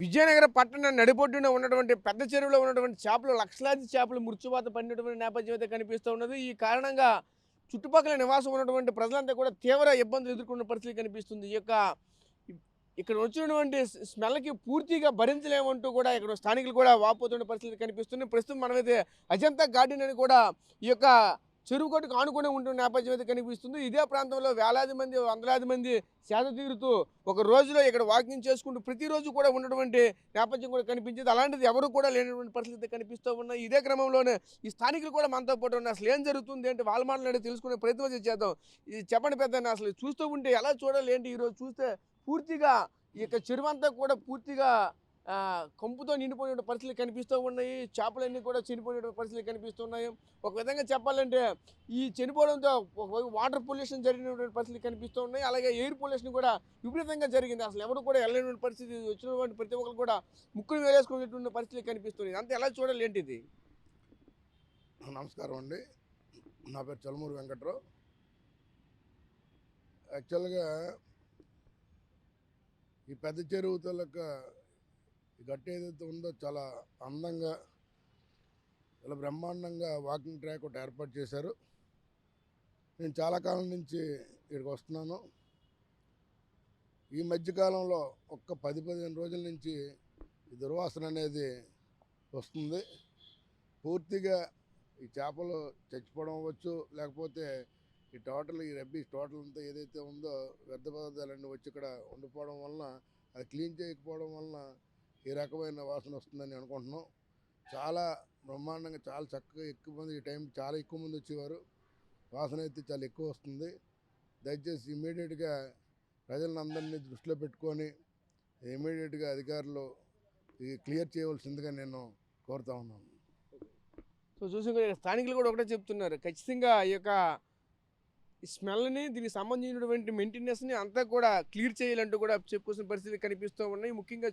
విజయనగరం పట్టణ నడిబొడ్డున ఉన్నటువంటి పెద్ద చెరువులో ఉన్నటువంటి చేపలు లక్షలాది చేపలు మృత్యువాత పడినటువంటి నేపథ్యం అయితే కనిపిస్తూ ఉన్నది. ఈ కారణంగా చుట్టుపక్కల నివాసం ఉన్నటువంటి ప్రజలంతా కూడా తీవ్ర ఇబ్బందులు ఎదుర్కొన్న పరిస్థితి కనిపిస్తుంది. ఇక్కడ వచ్చినటువంటి స్మెల్కి పూర్తిగా భరించలేమంటూ కూడా ఇక్కడ స్థానికులు కూడా వాపోతున్న పరిస్థితి కనిపిస్తుంది. ప్రస్తుతం మనమైతే అజంతా గార్డెన్ అని కూడా ఈ యొక్క చెరువు కట్టుకు ఆనుకునే ఉంటున్న నేపథ్యం అయితే కనిపిస్తుంది. ఇదే ప్రాంతంలో వేలాది మంది వందలాది మంది సేద తీరుతూ ఒక రోజులో ఇక్కడ వాకింగ్ చేసుకుంటూ ప్రతిరోజు కూడా ఉన్నటువంటి నేపథ్యం కూడా కనిపించింది. అలాంటిది ఎవరు కూడా లేనటువంటి పరిస్థితి కనిపిస్తూ ఉన్నాయి. ఇదే క్రమంలోనే ఈ స్థానికులు కూడా మనతో పాటు ఉన్న అసలు ఏం జరుగుతుంది అంటే వాళ్ళ మాటలు తెలుసుకునే ప్రయత్నం చేద్దాం. ఇది చెప్పండి పెద్ద, అసలు చూస్తూ ఉంటే ఎలా చూడాలి ఏంటి? ఈరోజు చూస్తే పూర్తిగా ఈ యొక్క చెరువు అంతా కూడా పూర్తిగా కంపుతో నిండిపోయిన పరిస్థితులు కనిపిస్తూ ఉన్నాయి. చేపలన్నీ కూడా చనిపోయిన పరిస్థితులు కనిపిస్తున్నాయి. ఒక విధంగా చెప్పాలంటే ఈ చనిపోవడంతో వాటర్ పొల్యూషన్ జరిగినటువంటి పరిస్థితులు కనిపిస్తూ ఉన్నాయి. అలాగే ఎయిర్ పొల్యూషన్ కూడా విపరీతంగా జరిగింది. అసలు ఎవరు కూడా వెళ్ళలేని పరిస్థితి, వచ్చినటువంటి ప్రతి ఒక్కరు కూడా ముక్కులు వేలేసుకునేటువంటి పరిస్థితులు కనిపిస్తున్నాయి. అంతే ఎలా చూడాలి ఏంటిది? నమస్కారం అండి, నా పేరు చలమూరి వెంకట్రావు. యాక్చువల్గా ఈ పెద్ద చెరువు తలక ఈ గట్టి ఏదైతే ఉందో చాలా అందంగా, చాలా బ్రహ్మాండంగా వాకింగ్ ట్రాక్ ఒకటి ఏర్పాటు చేశారు. నేను చాలా కాలం నుంచి ఇక్కడికి వస్తున్నాను. ఈ మధ్యకాలంలో ఒక్క 10-15 రోజుల నుంచి ఈ దుర్వాసన అనేది వస్తుంది. పూర్తిగా ఈ చేపలు చచ్చిపోవడం అవ్వచ్చు, లేకపోతే ఈ రబ్బీస్ టోటల్ అంతా ఏదైతే ఉందో వ్యర్థ పదార్థాలన్నీ వచ్చి ఇక్కడ ఉండిపోవడం వలన, అది క్లీన్ చేయకపోవడం వలన ఈ రకమైన వాసన వస్తుందని అనుకుంటున్నాం. చాలా బ్రహ్మాండంగా, చాలా చక్కగా ఎక్కువ మంది, ఈ టైం చాలా ఎక్కువ మంది వచ్చేవారు. వాసన అయితే చాలా ఎక్కువ వస్తుంది. దయచేసి ఇమీడియట్గా ప్రజలను అందరినీ దృష్టిలో పెట్టుకొని ఇమీడియట్గా అధికారులు క్లియర్ చేయవలసిందిగా నేను కోరుతా ఉన్నాను. సో చూసి స్థానికులు కూడా ఒకటే చెప్తున్నారు, ఖచ్చితంగా ఈ యొక్క స్మెల్ని, దీనికి సంబంధించినటువంటి మెయింటెనెన్స్ని అంతా కూడా క్లియర్ చేయాలంటూ కూడా చెప్పుకోవాల్సిన పరిస్థితి కనిపిస్తూ ఉన్నాయి. ముఖ్యంగా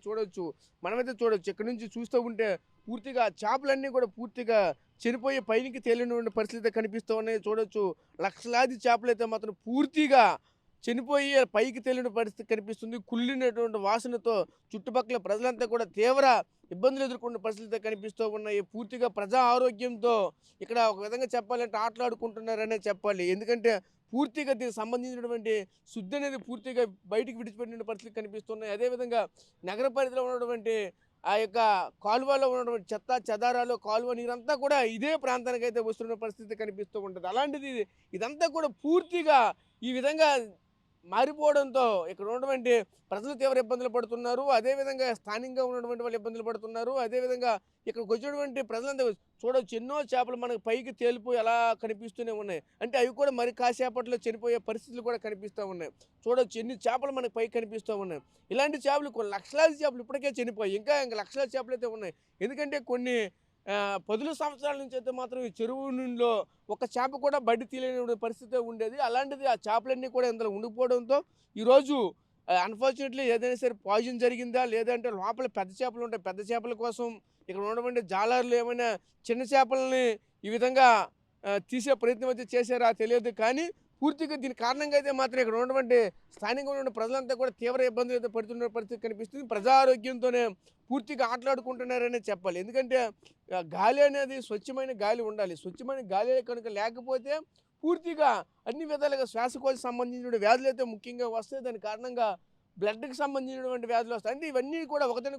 మనమైతే చూడవచ్చు, ఇక్కడ నుంచి చూస్తూ ఉంటే పూర్తిగా చేపలన్నీ కూడా పూర్తిగా చనిపోయి పైకి తేలినటువంటి పరిస్థితి కనిపిస్తూ ఉన్నాయి. చూడవచ్చు, లక్షలాది చేపలు అయితే మాత్రం పూర్తిగా చనిపోయి పైకి తేలిన పరిస్థితి కనిపిస్తుంది. కుళ్ళినటువంటి వాసనతో చుట్టుపక్కల ప్రజలంతా కూడా తీవ్ర ఇబ్బందులు ఎదుర్కొన్న పరిస్థితి కనిపిస్తూ ఉన్నాయి. పూర్తిగా ప్రజా ఆరోగ్యంతో ఇక్కడ ఒక విధంగా చెప్పాలంటే ఆటలాడుకుంటున్నారనే చెప్పాలి. ఎందుకంటే పూర్తిగా దీనికి సంబంధించినటువంటి శుద్ధి అనేది పూర్తిగా బయటికి విడిచిపెట్టిన పరిస్థితి కనిపిస్తున్నాయి. అదేవిధంగా నగర పరిధిలో ఉన్నటువంటి ఆ యొక్క కాలువలో ఉన్నటువంటి చెత్త చెదారాలు, కాలువ నీరంతా కూడా ఇదే ప్రాంతానికి అయితే వస్తున్న పరిస్థితి కనిపిస్తూ ఉంటుంది. అలాంటిది ఇదంతా కూడా పూర్తిగా ఈ విధంగా మారిపోవడంతో ఇక్కడ ఉన్నటువంటి ప్రజలు తీవ్ర ఇబ్బందులు పడుతున్నారు. అదేవిధంగా స్థానికంగా ఉన్నటువంటి వాళ్ళు ఇబ్బందులు పడుతున్నారు. అదేవిధంగా ఇక్కడికి వచ్చినటువంటి ప్రజలంతా చూడవచ్చు, ఎన్నో చేపలు మనకు పైకి తేలిపోయి అలా కనిపిస్తూనే ఉన్నాయి. అంటే అవి కూడా మరి కాసేపట్లో చనిపోయే పరిస్థితులు కూడా కనిపిస్తూ ఉన్నాయి. చూడవచ్చు, ఎన్ని చేపలు మనకు పైకి కనిపిస్తూ ఉన్నాయి. ఇలాంటి చేపలు కొన్ని లక్షలాది చేపలు ఇప్పటికే చనిపోయి ఇంకా లక్షలాది చేపలు అయితే ఉన్నాయి. ఎందుకంటే కొన్ని 10 సంవత్సరాల నుంచి అయితే మాత్రం ఈ చెరువు నుండిలో ఒక చేప కూడా బయట తీయలేని పరిస్థితి ఉండేది. అలాంటిది ఆ చేపలన్నీ కూడా ఇందులో ఉండిపోవడంతో ఈరోజు అన్ఫార్చునేట్లీ ఏదైనా సరే పాయిజన్ జరిగిందా, లేదంటే లోపల పెద్ద చేపలు ఉంటాయి, పెద్ద చేపల కోసం ఇక్కడ ఉన్నటువంటి జాలర్లు ఏమైనా చిన్న చేపలని ఈ విధంగా తీసే ప్రయత్నం అయితే చేశారా తెలియదు. కానీ పూర్తిగా దీని కారణంగా అయితే మాత్రం ఇక్కడ ఉన్నటువంటి స్థానికంగా ఉన్న ప్రజలంతా కూడా తీవ్ర ఇబ్బందులు అయితే పడుతున్న పరిస్థితి కనిపిస్తుంది. ప్రజా ఆరోగ్యంతోనే పూర్తిగా ఆటలాడుకుంటున్నారనే చెప్పాలి. ఎందుకంటే గాలి అనేది స్వచ్ఛమైన గాలి ఉండాలి. స్వచ్ఛమైన గాలి కనుక లేకపోతే పూర్తిగా అన్ని విధాలుగా శ్వాసకోశ సంబంధించిన వ్యాధులు అయితే ముఖ్యంగా వస్తాయి. దాని కారణంగా బ్లడ్కి సంబంధించినటువంటి వ్యాధులు వస్తాయి. అంటే ఇవన్నీ కూడా ఒకదాని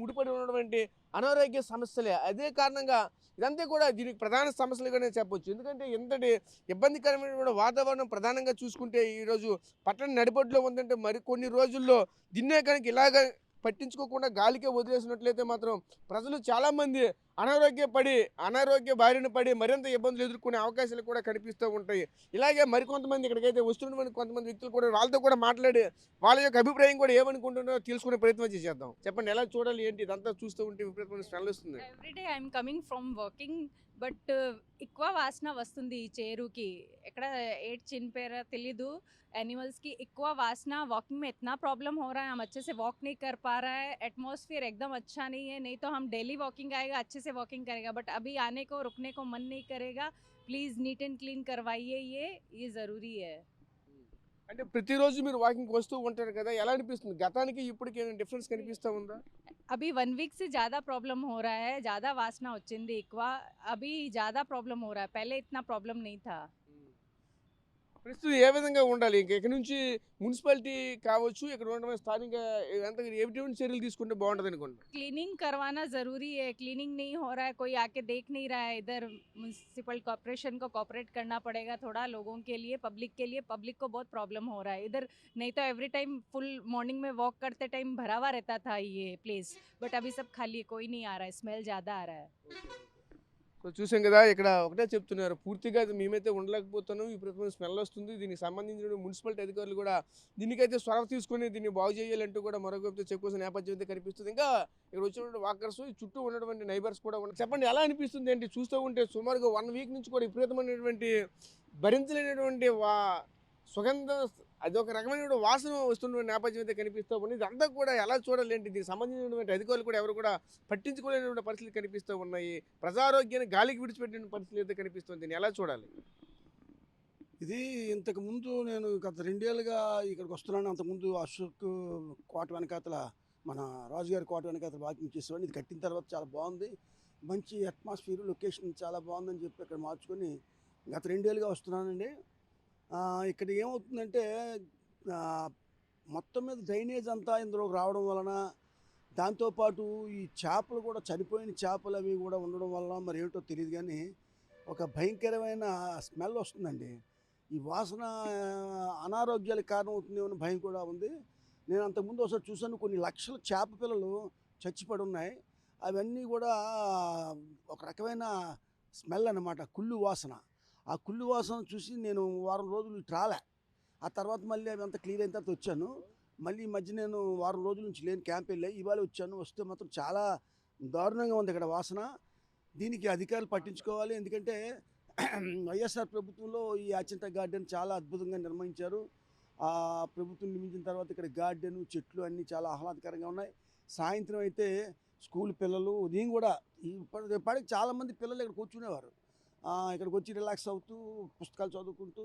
ముడిపడి ఉన్నటువంటి అనారోగ్య సమస్యలే. అదే కారణంగా ఇదంతా కూడా దీనికి ప్రధాన సమస్యలుగానే చెప్పొచ్చు. ఎందుకంటే ఇంతటి ఇబ్బందికరమైన వాతావరణం ప్రధానంగా చూసుకుంటే ఈరోజు పట్టణ నడిబొడ్డులో ఉందంటే మరికొన్ని రోజుల్లో దీన్నే కనుక ఇలాగ పట్టించుకోకుండా గాలికే వదిలేసినట్లయితే మాత్రం ప్రజలు చాలామంది అనారోగ్య బారిన పడి మరింత ఇబ్బందులు ఎదుర్కొనే అవకాశాలు కూడా కనిపిస్తూ ఉంటాయి. ఇలాగే మరికొంతమంది ఇక్కడికైతే వస్తున్నటువంటి కొంతమంది వ్యక్తులు కూడా వాళ్ళతో కూడా మాట్లాడి వాళ్ళ యొక్క అభిప్రాయం కూడా ఏమనుకుంటున్నారో తెలుసుకునే ప్రయత్నం చేద్దాం. చెప్పండి, ఎలా చూడాలి ఏంటి? ఇదంతా చూస్తూ ఉంటే విపరీతమైన స్మెల్ వస్తుంది. Everyday I'm coming from working, but ఎక్కువ వాసన వస్తుంది ఈ చేరుకి. ఎక్కడ ఏడ్ చినిపోయారా తెలీదు. एनिमल्स की इक्वा वासना, वॉकिंग में इतना प्रॉब्लम हो रहा है, हम अच्छे से वॉक नहीं कर पा रहा है, एटमॉस्फेयर एकदम अच्छा नहीं है. नहीं तो हम डेली वॉकिंग आएगा, अच्छे से वॉकिंग करेगा, बट अभी आने को रुकने को मन नहीं करेगा. प्लीज़ नीट एंड क्लीन करवाइए, ये ज़रूरी है. అంటే ప్రతిరోజు మీరు వాకింగ్కి వస్తూ ఉంటారు కదా, ఎలా అనిపిస్తుంది? గతానికి ఇప్పటికి ఏమైనా డిఫరెన్స్ కనిపిస్తా ఉందా? अभी 1 वीक से ज़्यादा प्रॉब्लम हो रहा है, ज़्यादा वासना వచ్చింది ఎక్కువ. अभी ज़्यादा प्रॉब्लम हो रहा है, पहले इतना प्रॉब्लम नहीं था. ప్రస్తుతం ఏ విధంగా ఉండాలి? ఇంక ఇక్కడి నుంచి మున్సిపాలిటీ కావచ్చు, ఇక్కడ ఉండడం స్థానిక ఎంత ఎటువంటి చర్యలు తీసుకుంటే బాగుంటుంది అనుకుంటున్నారు? क्लीनिंग करवाना ज़रूरी है, क्लीनिंग नहीं हो रहा है, कोई आके देख नहीं रहा है. इधर म्युनिसिपल कॉर्पोरेशन को कॉपरेट करना पड़ेगा थोड़ा लोगों के लिए, पब्लिक को बहुत प्रॉब्लम हो रहा है इधर. नहीं तो एवरी टाइम फुल मॉर्निंग में वॉक करते टाइम भरा हुआ रहता था ये प्लेस, बट अभी सब खाली है, कोई नहीं आ रहा है, स्मेल ज़्यादा आ रहा है. సో చూసాం కదా, ఇక్కడ ఒకటే చెప్తున్నారు, పూర్తిగా అది మేమైతే ఉండలేకపోతున్నాం, విపరీతమైన స్మెల్ వస్తుంది, దీనికి సంబంధించిన మున్సిపాలిటీ అధికారులు కూడా దీనికైతే చొరవ తీసుకొని దీన్ని బాగు చేయాలంటూ కూడా మరొక వైపు చెప్పుకోసిన నేపథ్యం అయితే కనిపిస్తుంది. ఇంకా ఇక్కడ వచ్చినటువంటి వాకర్స్, ఈ చుట్టూ ఉన్నటువంటి నైబర్స్ కూడా ఉన్నారు. చెప్పండి, ఎలా అనిపిస్తుంది ఏంటి? చూస్తూ ఉంటే సుమారుగా 1 వీక్ నుంచి కూడా విపరీతమైనటువంటి భరించలేనటువంటి సుగంధ, అదొక రకమైన వాసన వస్తున్న నేపథ్యం అయితే కనిపిస్తూ ఉంది. ఇదంతా కూడా ఎలా చూడాలేంటి? దీనికి సంబంధించినటువంటి అధికారులు కూడా ఎవరు కూడా పట్టించుకోలేనటువంటి పరిస్థితులు కనిపిస్తూ ఉన్నాయి. ప్రజారోగ్యాన్ని గాలికి విడిచిపెట్టిన పరిస్థితులు అయితే కనిపిస్తుంది. దీన్ని ఎలా చూడాలి? ఇది ఇంతకుముందు నేను గత 2 ఏళ్ళుగా ఇక్కడికి వస్తున్నాను. అంతకుముందు అశోక్ కోట వెనకాతల, మన రాజుగారి కోట వెనకాతల వాకింగ్ చేసేవాడిని. ఇది కట్టిన తర్వాత చాలా బాగుంది, మంచి అట్మాస్ఫియర్, లొకేషన్ చాలా బాగుందని చెప్పి ఇక్కడ మార్చుకొని గత 2 ఏళ్ళుగా వస్తున్నానండి. ఇక్కడ ఏమవుతుందంటే మొత్తం మీద డ్రైనేజ్ అంతా ఇందులోకి రావడం వలన, దాంతోపాటు ఈ చేపలు కూడా, చనిపోయిన చేపలు అవి కూడా ఉండడం వల్ల మరి ఏమిటో తెలియదు కానీ ఒక భయంకరమైన స్మెల్ వస్తుందండి. ఈ వాసన అనారోగ్యాలకు కారణం అవుతుంది అని భయం కూడా ఉంది. నేను అంతకుముందు ఒకసారి చూశాను, కొన్ని లక్షల చేప పిల్లలు చచ్చిపడి ఉన్నాయి. అవన్నీ కూడా ఒక రకమైన స్మెల్ అన్నమాట, కుళ్ళు వాసన. ఆ కుళ్ళు వాసన చూసి నేను వారం రోజులు ఇటు రాలే. ఆ తర్వాత మళ్ళీ అవి అంతా క్లియర్ అయిన తర్వాత వచ్చాను. మళ్ళీ ఈ మధ్య నేను వారం రోజుల నుంచి లేని క్యాంప్ వెళ్ళాయి, ఇవాళ వచ్చాను. వస్తే మాత్రం చాలా దారుణంగా ఉంది ఇక్కడ వాసన. దీనికి అధికారులు పట్టించుకోవాలి. ఎందుకంటే వైఎస్ఆర్ ప్రభుత్వంలో ఈ యాచంట గార్డెన్ చాలా అద్భుతంగా నిర్మించారు. ఆ ప్రభుత్వం నిర్మించిన తర్వాత ఇక్కడ గార్డెన్, చెట్లు అన్నీ చాలా ఆహ్లాదకరంగా ఉన్నాయి. సాయంత్రం అయితే స్కూల్ పిల్లలు, ఉదయం కూడా ఇప్పటికి చాలామంది పిల్లలు ఇక్కడ కూర్చునేవారు. ఇక్కడికి వచ్చి రిలాక్స్ అవుతూ, పుస్తకాలు చదువుకుంటూ,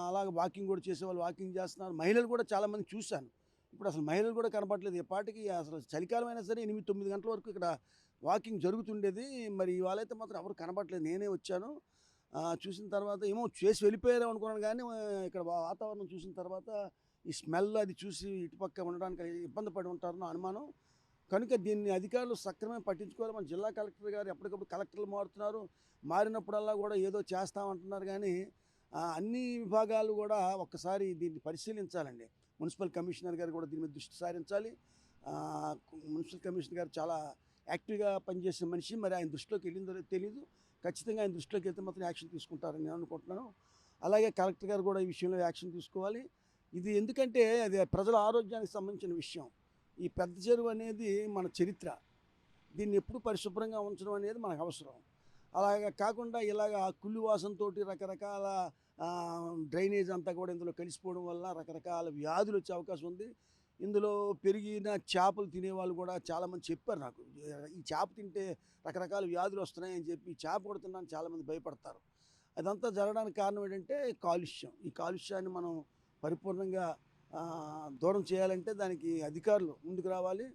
అలాగే వాకింగ్ కూడా చేసేవాళ్ళు వాకింగ్ చేస్తున్నారు. మహిళలు కూడా చాలామంది చూశాను. ఇప్పుడు అసలు మహిళలు కూడా కనపడలేదు. ఇప్పటికి అసలు చలికాలం అయినా సరే 8-9 గంటల వరకు ఇక్కడ వాకింగ్ జరుగుతుండేది. మరి ఇవాళ అయితే మాత్రం ఎవరు కనపడలేదు. నేనే వచ్చాను. చూసిన తర్వాత ఏమో చేసి వెళ్ళిపోయారు అనుకున్నాను కానీ ఇక్కడ వాతావరణం చూసిన తర్వాత ఈ స్మెల్ అది చూసి ఇటుపక్క ఉండడానికి ఇబ్బంది పడి ఉంటారు నా అనుమానం. కనుక దీన్ని అధికారులు సక్రమంగా పట్టించుకోవాలి. మన జిల్లా కలెక్టర్ గారు ఎప్పటికప్పుడు కలెక్టర్లు మారుతున్నారు, మారినప్పుడల్లా కూడా ఏదో చేస్తామంటున్నారు కానీ అన్ని విభాగాలు కూడా ఒక్కసారి దీన్ని పరిశీలించాలండి. మున్సిపల్ కమిషనర్ గారు కూడా దీని మీద దృష్టి సారించాలి. మున్సిపల్ కమిషనర్ గారు చాలా యాక్టివ్గా పనిచేసిన మనిషి, మరి ఆయన దృష్టిలోకి వెళ్ళిందో తెలియదు. ఖచ్చితంగా ఆయన దృష్టిలోకి వెళ్తే మాత్రం యాక్షన్ తీసుకుంటారని నేను అనుకుంటున్నాను. అలాగే కలెక్టర్ గారు కూడా ఈ విషయంలో యాక్షన్ తీసుకోవాలి. ఇది ఎందుకంటే అది ప్రజల ఆరోగ్యానికి సంబంధించిన విషయం. ఈ పెద్ద చెరువు అనేది మన చరిత్ర, దీన్ని ఎప్పుడు పరిశుభ్రంగా ఉంచడం అనేది మనకు అవసరం. అలాగా కాకుండా ఇలాగ కుళ్ళు వాసనతో రకరకాల డ్రైనేజ్ అంతా కూడా ఇందులో కలిసిపోవడం వల్ల రకరకాల వ్యాధులు వచ్చే అవకాశం ఉంది. ఇందులో పెరిగిన చేపలు తినేవాళ్ళు కూడా చాలామంది చెప్పారు నాకు, ఈ చేప తింటే రకరకాల వ్యాధులు వస్తున్నాయని చెప్పి ఈ చేప కూడా తినడానికి చాలామంది భయపడతారు. అదంతా జరగడానికి కారణం ఏంటంటే కాలుష్యం. ఈ కాలుష్యాన్ని మనం పరిపూర్ణంగా దూరం చేయాలంటే దానికి అధికారులు ముందుకు రావాలి.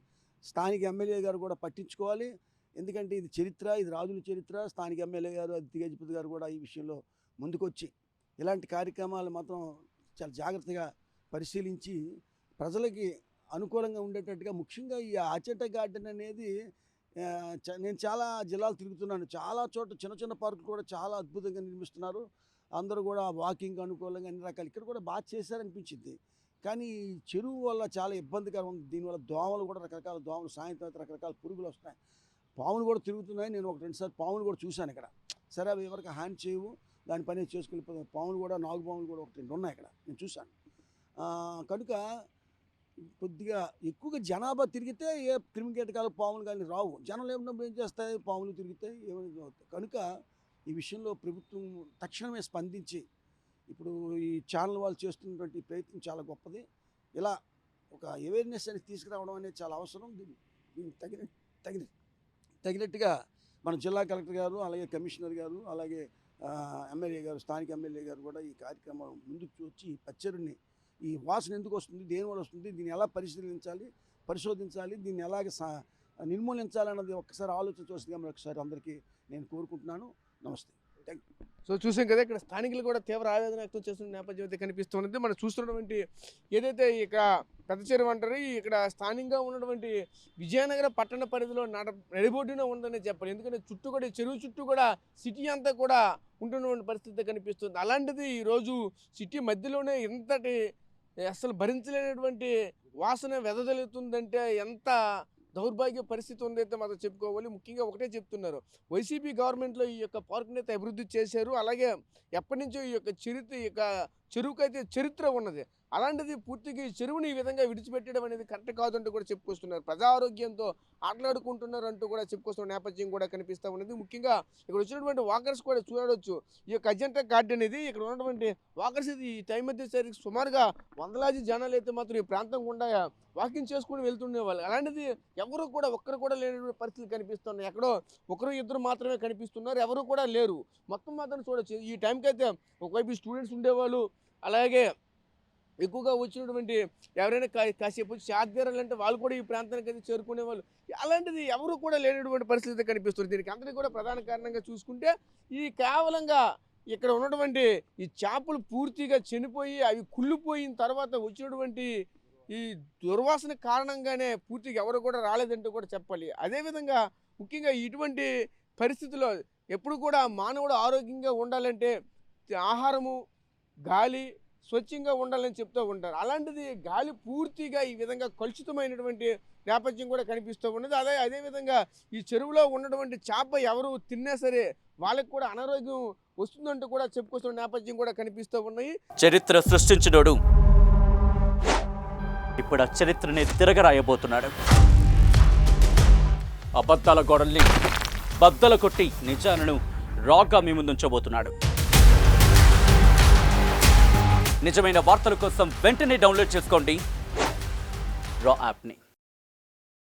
స్థానిక ఎమ్మెల్యే గారు కూడా పట్టించుకోవాలి. ఎందుకంటే ఇది చరిత్ర, ఇది రాజుల చరిత్ర. స్థానిక ఎమ్మెల్యే గారు అతిగజపతి గారు కూడా ఈ విషయంలో ముందుకొచ్చి ఇలాంటి కార్యక్రమాలు మాత్రం చాలా జాగ్రత్తగా పరిశీలించి ప్రజలకి అనుకూలంగా ఉండేటట్టుగా, ముఖ్యంగా ఈ ఆచంట గార్డెన్ అనేది నేను చాలా జిల్లాలు తిరుగుతున్నాను. చాలా చోట్ల చిన్న చిన్న పార్కులు కూడా చాలా అద్భుతంగా నిర్మిస్తున్నారు. అందరూ కూడా వాకింగ్ అనుకూలంగా అన్ని రకాలు ఇక్కడ కూడా బాగా చేశారనిపించింది. కానీ చెరువు వల్ల చాలా ఇబ్బందికరం ఉంది. దీనివల్ల దోమలు కూడా, రకరకాల దోమలు, సాయంత్రం అయితే రకరకాల పురుగులు వస్తున్నాయి, పాములు కూడా తిరుగుతున్నాయి. నేను 1-2 సార్లు పాములు కూడా చూశాను ఇక్కడ. సరే అవి ఎవరికి హాని చేయవు, దాని పని చేసుకెళ్ళిపోతాయి. పాములు కూడా, నాగు పాములు కూడా 1-2 ఉన్నాయి ఇక్కడ, నేను చూశాను. కనుక కొద్దిగా ఎక్కువగా జనాభా తిరిగితే ఏ క్రిమికీటకాలు, పాములు కానీ రావు. జనం లేనప్పుడు ఏం చేస్తాయి, పాములు తిరుగుతాయి, ఏమైనా అవుతాయి. కనుక ఈ విషయంలో ప్రభుత్వం తక్షణమే స్పందించి, ఇప్పుడు ఈ ఛానల్ వాళ్ళు చేస్తున్నటువంటి ప్రయత్నం చాలా గొప్పది. ఇలా ఒక అవేర్నెస్ అనేది తీసుకురావడం అనేది చాలా అవసరం. దీనికి తగినట్టుగా మన జిల్లా కలెక్టర్ గారు, అలాగే కమిషనర్ గారు, అలాగే ఎమ్మెల్యే గారు, స్థానిక ఎమ్మెల్యే గారు కూడా ఈ కార్యక్రమం ముందుకు వచ్చి పచ్చెరుని ఈ వాసన ఎందుకు వస్తుంది, దేనివల్ల వస్తుంది, దీన్ని ఎలా పరిశోధించాలి, దీన్ని ఎలాగ నిర్మూలించాలన్నది ఒక్కసారి ఆలోచించవలసిందిగా ఒకసారి అందరికీ నేను కోరుకుంటున్నాను. నమస్తే, థ్యాంక్ యూ. సో చూసాం కదా, ఇక్కడ స్థానికులు కూడా తీవ్ర ఆవేదన వ్యక్తం చేస్తున్న నేపథ్యం అయితే కనిపిస్తున్నది. మనం చూస్తున్నటువంటి ఏదైతే ఇక పెద్ద చెరువు అంటారు, ఇక్కడ స్థానికంగా ఉన్నటువంటి విజయనగర పట్టణ పరిధిలో నడిబొడ్డున ఉందని చెప్పాలి. ఎందుకంటే చుట్టూ కూడా చెరువు చుట్టూ కూడా సిటీ అంతా కూడా ఉంటున్నటువంటి పరిస్థితి కనిపిస్తుంది. అలాంటిది ఈరోజు సిటీ మధ్యలోనే ఇంతటి అసలు భరించలేనటువంటి వాసన వెదజల్లుతుందంటే ఎంత దౌర్భాగ్య పరిస్థితి ఉందైతే మాత్రం చెప్పుకోవాలి. ముఖ్యంగా ఒకటే చెప్తున్నారు, వైసీపీ గవర్నమెంట్లో ఈ యొక్క పార్కుని అయితే అభివృద్ధి చేశారు. అలాగే ఎప్పటి నుంచో ఈ యొక్క చెరువుకైతే చరిత్ర ఉన్నది. అలాంటిది పూర్తిగా ఈ చెరువుని ఈ విధంగా విడిచిపెట్టడం అనేది కరెక్ట్ కాదంటూ కూడా చెప్పుకొస్తున్నారు. ప్రజా ఆరోగ్యంతో ఆటలాడుకుంటున్నారు అంటూ కూడా చెప్పుకొస్తున్న నేపథ్యం కూడా కనిపిస్తూ ఉన్నది. ముఖ్యంగా ఇక్కడ వచ్చినటువంటి వాకర్స్ కూడా చూడవచ్చు. ఈ యొక్క అజంతా గార్డెన్ అనేది ఇక్కడ ఉన్నటువంటి వాకర్స్ ఇది ఈ టైం వచ్చేసరికి సుమారుగా వందలాది జనాలు అయితే మాత్రం ఈ ప్రాంతం గుండా వాకింగ్ చేసుకుని వెళ్తుండే వాళ్ళు. అలాంటిది ఎవరు కూడా ఒక్కరు కూడా లేని పరిస్థితులు కనిపిస్తున్నాయి. ఎక్కడో ఒకరు ఇద్దరు మాత్రమే కనిపిస్తున్నారు, ఎవరు కూడా లేరు. మొత్తం మాత్రం చూడొచ్చు. ఈ టైంకి అయితే ఒకవైపు స్టూడెంట్స్ ఉండేవాళ్ళు, అలాగే ఎక్కువగా వచ్చినటువంటి ఎవరైనా కాసేపు వచ్చి చార్జీరాలంటే వాళ్ళు కూడా ఈ ప్రాంతానికి అయితే చేరుకునేవాళ్ళు. అలాంటిది ఎవరు కూడా లేనటువంటి పరిస్థితి కనిపిస్తుంది. దీనికి అందరికీ కూడా ప్రధాన కారణంగా చూసుకుంటే ఈ కేవలంగా ఇక్కడ ఉన్నటువంటి ఈ చేపలు పూర్తిగా చనిపోయి అవి కుళ్ళిపోయిన తర్వాత వచ్చినటువంటి ఈ దుర్వాసన కారణంగానే పూర్తిగా ఎవరు కూడా రాలేదంటూ కూడా చెప్పాలి. అదేవిధంగా ముఖ్యంగా ఇటువంటి పరిస్థితుల్లో ఎప్పుడు కూడా మానవుడు ఆరోగ్యంగా ఉండాలంటే ఆహారము, గాలి స్వచ్ఛంగా ఉండాలని చెప్తూ ఉంటారు. అలాంటిది గాలి పూర్తిగా ఈ విధంగా కలుషితమైనటువంటి నేపథ్యం కూడా కనిపిస్తూ ఉన్నది. అదేవిధంగా ఈ చెరువులో ఉన్నటువంటి చేప ఎవరు తిన్నా సరే వాళ్ళకి కూడా అనారోగ్యం వస్తుందంటూ కూడా చెప్పుకొస్తున్న నేపథ్యం కూడా కనిపిస్తూ ఉన్నాయి. చరిత్ర సృష్టించినోడు ఇప్పుడు ఆ చరిత్రని తిరగరాయబోతున్నాడు. అబద్ధాల గోడల్ని బద్దలు కొట్టి నిజాలను రాగా మీ ముందుంచబోతున్నాడు. నిజమైన వార్తల కోసం వెంటనే డౌన్లోడ్ చేసుకోండి రా యాప్ని.